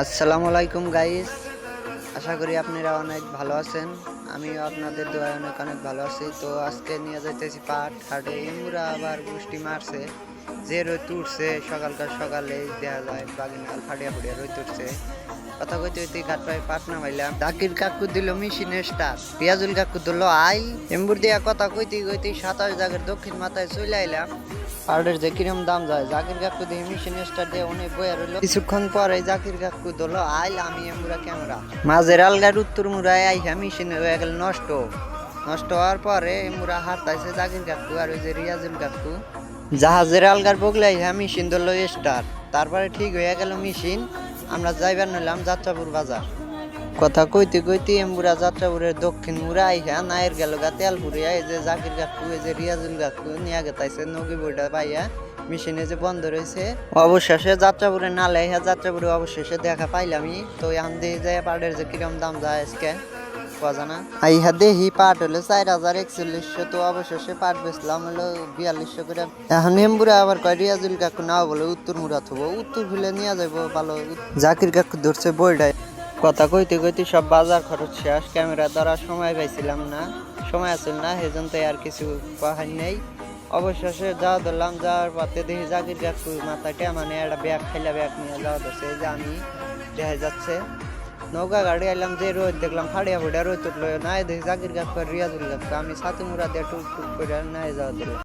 আসসালামু আলাইকুম গাইস, আশা করি আপনারা অনেক ভালো আছেন। আমিও আপনাদের দোয়ায় অনেক অনেক ভালো আছি। তো আজকে নিয়ে যাইতেছি পাট হাটে। এমুরা আবার বৃষ্টি মারছে, যে রোদ উঠছে সকালকার সকালে দেখা যায় বাগিনাল ফাটিয়া ফুটিয়া রোদ উঠছে। কথা কইতে কইতে ঘাট পায়ে পাট নামাইলাম। জাকির কাকু দিল মেশিনের স্টার্ট, রিয়াজুল কাকু দিল আইল। এম্বুর দিয়া কথা কইতে কইতে 27 জায়গার দক্ষিণ মাথায় চলে আইলাম। পাউডার যে কিরম দাম যায়, জাকির কাকু দিয়ে মেশিন স্টার্ট দিয়ে অনেক বয়া রইল। কিছুক্ষণ পরে জাকির কাকু দিল আইল, আমি এমুরা ক্যামেরা মাঝের আলগার উত্তর মুরায় আইহা মেশিন হয়ে গেল নষ্ট। নষ্ট হওয়ার পরে এমুরা হারতাইছে জাকির কাকু আর ওই যে রিয়াজুল কাকু। জাহাজের আলগার বগলে আইহা মেশিন ধরলো স্টার্ট। তারপরে ঠিক হয়ে গেল মেশিন। আমরা যাইবার নিলাম যাত্রাপুর বাজার। কথা কইতে কইতে এমবুরা যাত্রাপুরের দক্ষিণ মুরা আইহা নায়ের গেল গা তেলপুরে। এই যে জাকির কাকু এই যে রিয়াজুল কাকু নিয়ে গেতাইছে নগি বইটা পাইয়া মেশিনে যে বন্ধ রয়েছে। অবশেষে যাত্রাপুরে নালে আইহা যাত্রাপুরে অবশেষে দেখা পাইলামই। তো এখন দিয়ে যায় পাটের যে কিরম দাম যায় আজকে জানা আইহা দেহি পাট হলো 4141। তো অবশেষে পাট বেচলাম হলো 4200 করে। এখন এমবুরা আবার কয় রিয়াজুল কাকু নাও বলে উত্তর মুরা থবো, উত্তর ভুলে নিয়ে যাবো ভালো। জাকির কাকু ধরছে বইটায়। কথা কইতে কইতে সব বাজার খরচ শেষ, ক্যামেরা ধরার সময় পাইছিলাম না, সময় আসল না, সেজন্য তো আর কিছু পাহাড় নেই। অবশেষে যাওয়া ধরলাম। যাওয়ার পথে দেখি জাকির কাকু মাথাটা মানে একটা ব্যাগ খাইলা ব্যাগ নিয়ে যাওয়া ধরছে। এই যে আমি দেখা যাচ্ছে নৌকা গাড়ি আইলাম, যে রোদ দেখলাম ফাড়িয়া ফুড়িয়া রোদ উঠলো না, দেখি জাকির কাকু রিয়াজুল কাকু। আমি ছাতি মুড়া দিয়ে টুক টুক করে নাই যাওয়া দিলাম।